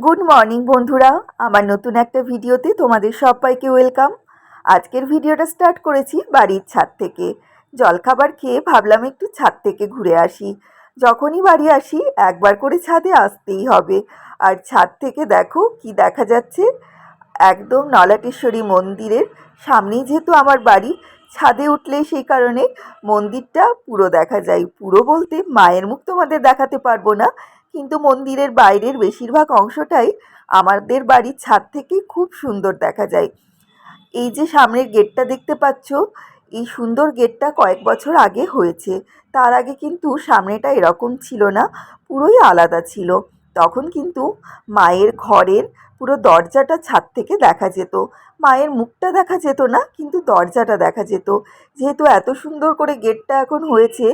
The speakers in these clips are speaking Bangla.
গুড মর্নিং বন্ধুরা, আমার নতুন একটা ভিডিওতে তোমাদের সবাইকে ওয়েলকাম। আজকের ভিডিওটা স্টার্ট করেছি বাড়ির ছাদ থেকে। জলখাবার খেয়ে ভাবলাম একটু ছাদ থেকে ঘুরে আসি। যখনই বাড়ি আসি একবার করে ছাদে আসতেই হবে। আর ছাদ থেকে দেখো কি দেখা যাচ্ছে, একদম নলাটেশ্বরী মন্দিরের সামনেই যেহেতু আমার বাড়ি, ছাদে উঠলে সেই কারণে মন্দিরটা পুরো দেখা যায়। পুরো বলতে মায়ের মুখ তোমাদের দেখাতে পারবো না, কিন্তু মন্দিরের বাইরের বেশিরভাগ অংশটাই আমাদের বাড়ির ছাদ থেকে খুব সুন্দর দেখা যায়। এই যে সামনের গেটটা দেখতে পাচ্ছ, এই সুন্দর গেটটা কয়েক বছর আগে হয়েছে। তার আগে কিন্তু সামনেটা এরকম ছিল না, পুরোই আলাদা ছিল। তখন কিন্তু মায়ের ঘরের পুরো দরজাটা ছাদ থেকে দেখা যেত। মায়ের মুখটা দেখা যেত না, কিন্তু দরজাটা দেখা যেত। যেহেতু এত সুন্দর করে গেটটা এখন হয়েছে,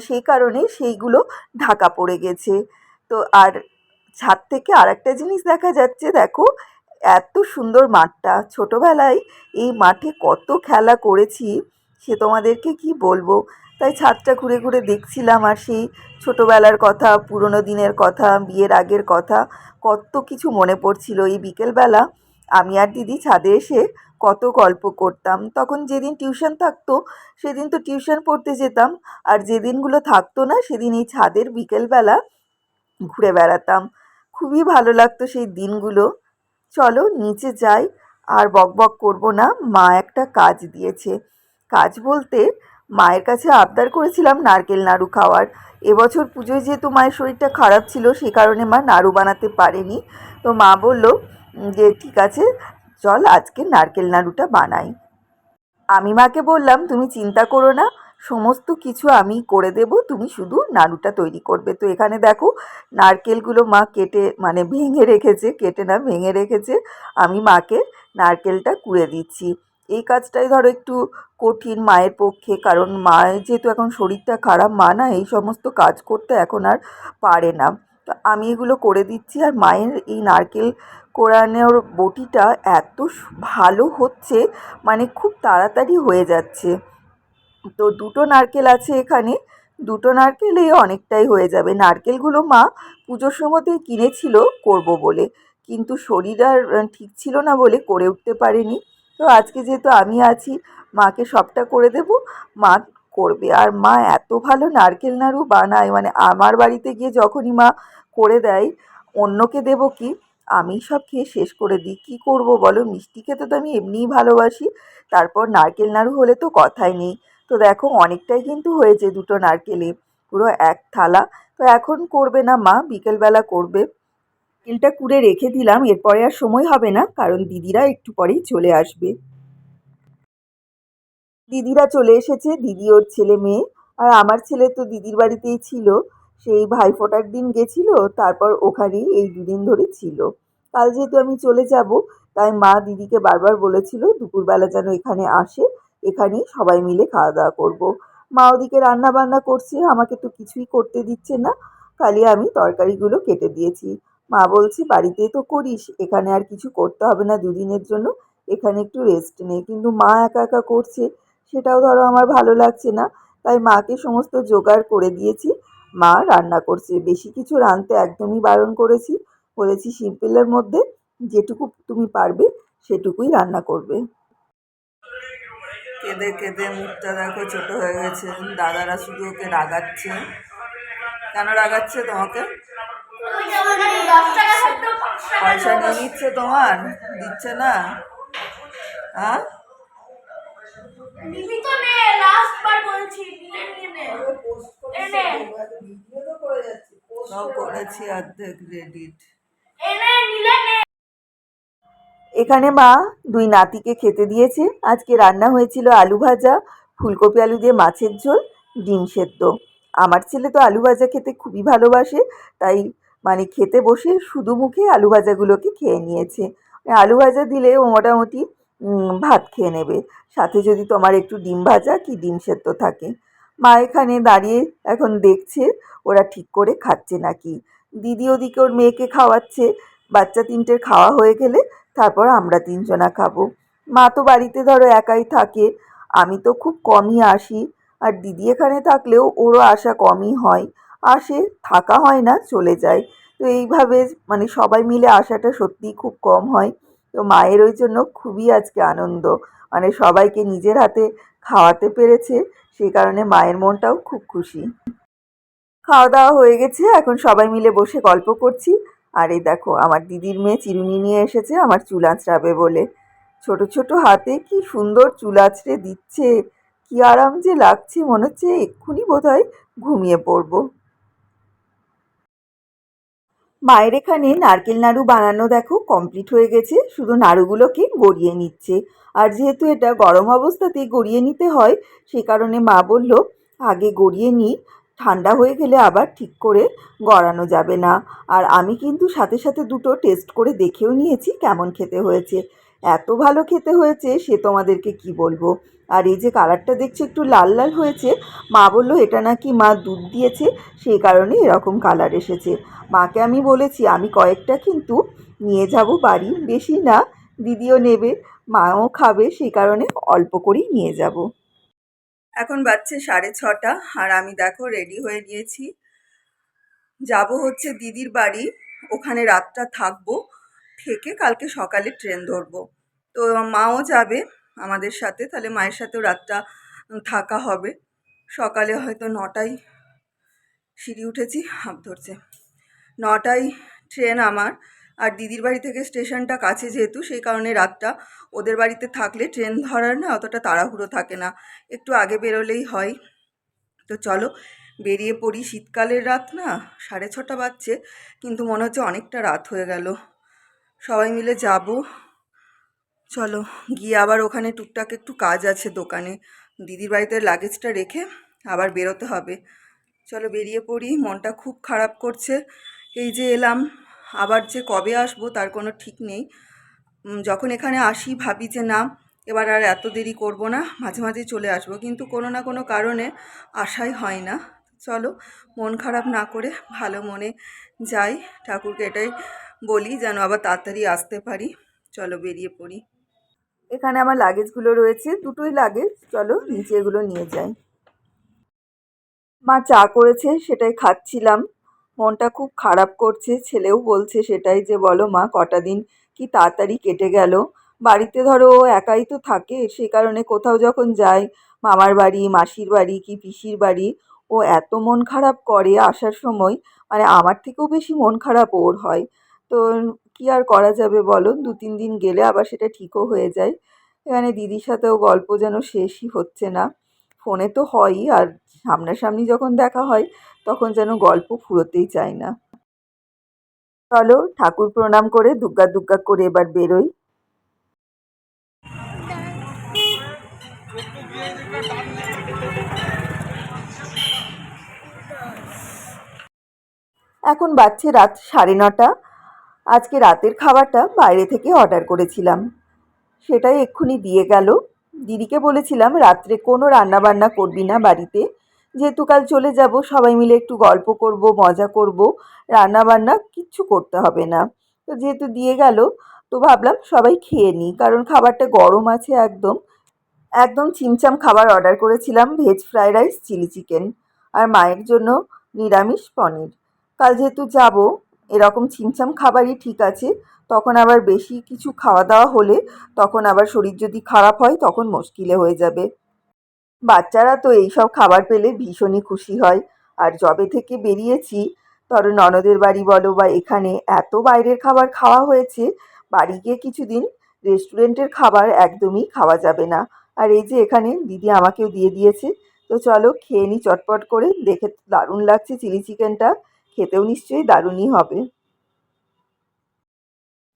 সেই কারণে সেইগুলো ঢাকা পড়ে গেছে। তো আর ছাদ থেকে আর একটা জিনিস দেখা যাচ্ছে, দেখো এত সুন্দর মাঠটা। ছোটোবেলায় এই মাঠে কত খেলা করেছি সে তোমাদেরকে কি বলবো। তাই ছাদটা ঘুরে ঘুরে দেখছিলাম, আর সেই ছোটোবেলার কথা, পুরনো দিনের কথা, বিয়ের আগের কথা, কত কিছু মনে পড়ছিল। এই বিকেলবেলা আমি আর দিদি ছাদে এসে কত গল্প করতাম। তখন যেদিন টিউশন থাকতো সেদিন তো টিউশন পড়তে যেতাম, আর যেদিনগুলো থাকতো না সেদিন এই ছাদের বিকেলবেলা ঘুরে বেড়াতাম। খুবই ভালো লাগতো সেই দিনগুলো। চলো নিচে যাই, আর বকবক করব না। মা একটা কাজ দিয়েছে। কাজ বলতে, মায়ের কাছে আবদার করেছিলাম নারকেল নাড়ু খাওয়ার। এবছর পুজোয় যেহেতু মায়ের শরীরটা খারাপ ছিল, সে কারণে মা নাড়ু বানাতে পারেনি। তো মা বলল যে ঠিক আছে, চল আজকে নারকেল নাড়ুটা বানাই। আমি মাকে বললাম তুমি চিন্তা করো না, সমস্ত কিছু আমি করে দেব, তুমি শুধু নাড়ুটা তৈরি করবে। তো এখানে দেখো নারকেলগুলো মা কেটে, মানে ভেঙে রেখেছে, কেটে না ভেঙে রেখেছে। আমি মাকে নারকেলটা কুড়ে দিচ্ছি। এই কাজটাই ধরো একটু কঠিন মায়ের পক্ষে, কারণ মায়ের যেহেতু এখন শরীরটা খারাপ, মা না এই সমস্ত কাজ করতে এখন আর পারে না। তো আমি এগুলো করে দিচ্ছি। আর মায়ের এই নারকেল কোড়ানোর বটিটা এত ভালো হচ্ছে, মানে খুব তাড়াতাড়ি হয়ে যাচ্ছে। তো দুটো নারকেল আছে এখানে, দুটো নারকেলেই অনেকটাই হয়ে যাবে। নারকেলগুলো মা পুজোর সময়তেই কিনেছিল করব বলে, কিন্তু শরীর আর ঠিক ছিল না বলে করে উঠতে পারেনি। তো আজকে যেহেতু আমি আছি, মাকে সবটা করে দেব, মা করবে। আর মা এত ভালো নারকেল নাড়ু বানায়, মানে আমার বাড়িতে গিয়ে যখনই মা করে দেয়, অন্যকে দেবো কি, আমি সব খেয়ে শেষ করে দিই। কী করব বলো, মিষ্টি খেতে তো আমি এমনিই ভালোবাসি, তারপর নারকেল নাড়ু হলে তো কথাই নেই। তো দেখো অনেকটাই কিন্তু হয়েছে দুটো নারকেলে, পুরো এক থালা। তো এখন করবে না মা, বিকেলবেলা করবে। নারকেলটা কুড়ে রেখে দিলাম, এরপরে আর সময় হবে না, কারণ দিদিরা একটু পরেই চলে আসবে। দিদিরা চলে এসেছে, দিদি ওর ছেলে মেয়ে। আর আমার ছেলে তো দিদির বাড়িতেই ছিল, সেই ভাইফোঁটার দিন গেছিল, তারপর ওখানেই এই দুদিন ধরে ছিল। কাল যেহেতু আমি চলে যাব, তাই মা দিদিকে বারবার বলেছিল দুপুরবেলা যেন এখানে আসে, এখানেই সবাই মিলে খাওয়া দাওয়া করব। মা ওদিকে রান্না বান্না করছে, আমাকে তো কিছুই করতে দিচ্ছে না, খালি আমি তরকারিগুলো কেটে দিয়েছি। মা বলছে বাড়িতেই তো করিস, এখানে আর কিছু করতে হবে না দুদিনের জন্য, এখানে একটু রেস্ট নে। কিন্তু মা একা একা করছে, সেটাও ধরো আমার ভালো লাগছে না। তাই মাকে সমস্ত জোগাড় করে দিয়েছি, মা রান্না করছে। বেশি কিছু রাঁধতে একদমই বারণ করেছি, বলেছি সিম্পলের মধ্যে যেটুকু তুমি পারবে সেটুকুই রান্না করবে। কেঁদে কেঁদে মুখটা দেখো ছোট হয়ে গেছে, দাদারা শুধু ওকে রাগাচ্ছে। কেন রাগাচ্ছে তোমাকে? পয়সা নিয়ে নিচ্ছে তোমার, দিচ্ছে না? হ্যাঁ, সব করেছি অর্ধেক ক্রেডিট। এখানে মা দুই নাতিকে খেতে দিয়েছে। আজকে রান্না হয়েছিল আলু ভাজা, ফুলকপি আলু দিয়ে মাছের ঝোল, ডিম সেদ্ধ। আমার ছেলে তো আলু ভাজা খেতে খুবই ভালোবাসে, তাই মানে খেতে বসে শুধু মুখে আলু ভাজাগুলোকে খেয়ে নিয়েছে। আলু ভাজা দিলে ও মোটামুটি ভাত খেয়ে নেবে, সাথে যদি তোমার একটু ডিম ভাজা কি ডিম সেদ্ধ থাকে। মা এখানে দাঁড়িয়ে এখন দেখছে ওরা ঠিক করে খাচ্ছে নাকি। দিদি ওদিকে ওর মেয়েকে খাওয়াচ্ছে। বাচ্চা তিনটের খাওয়া হয়ে গেলে তারপর আমরা তিনজনা খাবো। মা তো বাড়িতে ধরো একাই থাকে, আমি তো খুব কমই আসি। আর দিদি এখানে থাকলেও ওরও আসা কমই হয়, আসে, থাকা হয় না, চলে যায়। তো এইভাবে মানে সবাই মিলে আসাটা সত্যিই খুব কম হয়। তো মায়ের ওই জন্য খুবই আজকে আনন্দ, মানে সবাইকে নিজের হাতে খাওয়াতে পেরেছে, সেই কারণে মায়ের মনটাও খুব খুশি। খাওয়া দাওয়া হয়ে গেছে, এখন সবাই মিলে বসে গল্প করছি। আর এই দেখো আমার দিদির মেয়ে চিরুনি নিয়ে এসেছে আমার চুল আঁচড়াবে বলে। ছোট ছোট হাতে কি সুন্দর চুল আঁচড়ে দিচ্ছে, কি আরাম যে লাগছে, মনে হচ্ছে এক্ষুনি বোধহয় ঘুমিয়ে পড়বো। মায়ের এখানে নারকেল নাড়ু বানানো দেখো কমপ্লিট হয়ে গেছে, শুধু নাড়ুগুলোকে গড়িয়ে নিচ্ছে। আর যেহেতু এটা গরম অবস্থাতেই গড়িয়ে নিতে হয়, সে কারণে মা বলল আগে গড়িয়ে নিই, ঠান্ডা হয়ে গেলে আবার ঠিক করে গড়ানো যাবে না। আর আমি কিন্তু সাথে সাথে দুটো টেস্ট করে দেখেও নিয়েছি কেমন খেতে হয়েছে। এত ভালো খেতে হয়েছে সে তোমাদেরকে কি বলবো। আর এই যে কালারটা দেখছো একটু লাল লাল হয়েছে, মা বলল এটা নাকি মা দুধ দিয়েছে, সেই কারণে এরকম কালার এসেছে। মাকে আমি বলেছি আমি কয়েকটা কিন্তু নিয়ে যাব বাড়ি, বেশি না, দিদিও নেবে, মাও খাবে, সেই কারণে অল্প করেই নিয়ে যাব। এখন বাজছে 6:30, আর আমি দেখো রেডি হয়ে নিয়েছি, যাব হচ্ছে দিদির বাড়ি, ওখানে রাতটা থাকবো, থেকে কালকে সকালে ট্রেন ধরবো। তো মাও যাবে আমাদের সাথে, তাহলে মায়ের সাথেও রাতটা থাকা হবে। সকালে হয়তো 9টায় সিঁড়ি উঠেছি, হাঁপ ধরছে, 9টায় ট্রেন আমার। আর দিদির বাড়ি থেকে স্টেশনটা কাছে যেহেতু, সেই কারণে রাতটা ওদের বাড়িতে থাকলে ট্রেন ধরার না অতটা তাড়াহুড়ো থাকে না, একটু আগে বেরোলেই হয়। তো চলো বেরিয়ে পড়ি। শীতকালের রাত না, 6:30 বাজছে, কিন্তু মনে হচ্ছে অনেকটা রাত হয়ে গেল। সবাই মিলে যাব, চলো গিয়ে আবার ওখানে টুকটাক একটু কাজ আছে দোকানে, দিদির বাড়িতে লাগেজটা রেখে আবার বেরোতে হবে। চলো বেরিয়ে পড়ি, মনটা খুব খারাপ করছে। এই যে এলাম, আবার যে কবে আসবো তার কোনো ঠিক নেই। যখন এখানে আসি ভাবি যে না এবার আর এত দেরি করব না, মাঝে মাঝে চলে আসবো, কিন্তু কোনো না কোনো কারণে আসাই হয় না। চলো মন খারাপ না করে ভালো মনে যাই, ঠাকুরকে এটাই বলি যেন আবার তাড়াতাড়ি আসতে পারি। চলো বেরিয়ে পড়ি। এখানে আমার লাগেজগুলো রয়েছে, দুটোই লাগেজ, চলো নিচে এগুলো নিয়ে যাই। মা চা করেছে সেটাই খাচ্ছিলাম, মনটা খুব খারাপ করছে, ছেলেও বলছে সেটাই, যে বলো মা কটা দিন কি তাড়াতাড়ি কেটে গেল। বাড়িতে ধরো ও একাই তো থাকে, সে কারণে কোথাও যখন যায়, মামার বাড়ি, মাসির বাড়ি কি পিসির বাড়ি, ও এত মন খারাপ করে আসার সময়, মানে আমার থেকেও বেশি মন খারাপ ওর হয়। তো কি আর করা যাবে বলো, 2-3 দিন গেলে আবার সেটা ঠিকও হয়ে যায়। এখানে দিদির সাথেও গল্প যেন শেষই হচ্ছে না, ফোনে তো হয়ই, আর সামনাসামনি যখন দেখা হয় তখন যেন গল্প ফুরোতেই চায় না। চলো ঠাকুর প্রণাম করে দুগ্গা দুগ্গা করে এবার বেরোই। এখন বাজছে রাত 9:30। আজকে রাতের খাবারটা বাইরে থেকে অর্ডার করেছিলাম, সেটাই এক্ষুনি দিয়ে গেল। দিদিকে বলেছিলাম রাত্রে কোনো রান্না বান্না করবি না বাড়িতে, যেহেতু কাল চলে যাব, সবাই মিলে একটু গল্প করব, মজা করব, রান্না বান্না কিচ্ছু করতে হবে না। তো যেহেতু দিয়ে গেল, তো ভাবলাম সবাই খেয়ে নিই, কারণ খাবারটা গরম আছে একদম। একদম চিমচাম খাবার অর্ডার করেছিলাম, veg fried rice, chilli chicken, আর মায়ের জন্য নিরামিষ পনির। কাল যেহেতু যাব, এরকম চিমচাম খাবারই ঠিক আছে, তখন আবার বেশি কিছু খাওয়া দাওয়া হলে তখন আবার শরীর যদি খারাপ হয় তখন মুশকিলে হয়ে যাবে। বাচ্চারা তো এইসব খাবার পেলে ভীষণই খুশি হয়। আর যবে থেকে বেরিয়েছি, ধরো ননদের বাড়ি বলো বা এখানে, এত বাইরের খাবার খাওয়া হয়েছে, বাড়ি গিয়ে কিছুদিন রেস্টুরেন্টের খাবার একদমই খাওয়া যাবে না। আর এই যে এখানে দিদি আমাকেও দিয়ে দিয়েছে, তো চলো খেয়ে নিই চটপট করে, দেখে দারুণ লাগছে চিলি চিকেনটা, খেতেও নিশ্চয়ই দারুণই হবে।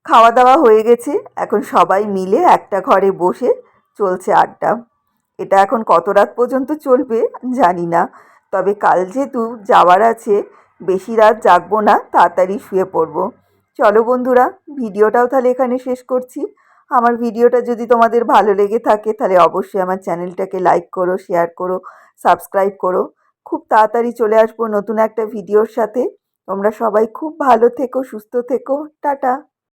খাওয়া দাওয়া হয়ে গেছে, এখন সবাই মিলে একটা ঘরে বসে চলছে আড্ডা। এটা এখন কত রাত পর্যন্ত চলবে জানি না, তবে কাল যেহেতু যাওয়ার আছে, বেশি রাত জাগবো না, তাড়াতাড়ি শুয়ে পড়বো। চলো বন্ধুরা, ভিডিওটাও তাহলে এখানে শেষ করছি। আমার ভিডিওটা যদি তোমাদের ভালো লেগে থাকে তাহলে অবশ্যই আমার চ্যানেলটাকে লাইক করো, শেয়ার করো, সাবস্ক্রাইব করো। খুব তাড়াতাড়ি চলে আসবো নতুন একটা ভিডিওর সাথে। তোমরা সবাই খুব ভালো থেকো, সুস্থ থেকো, টাটা।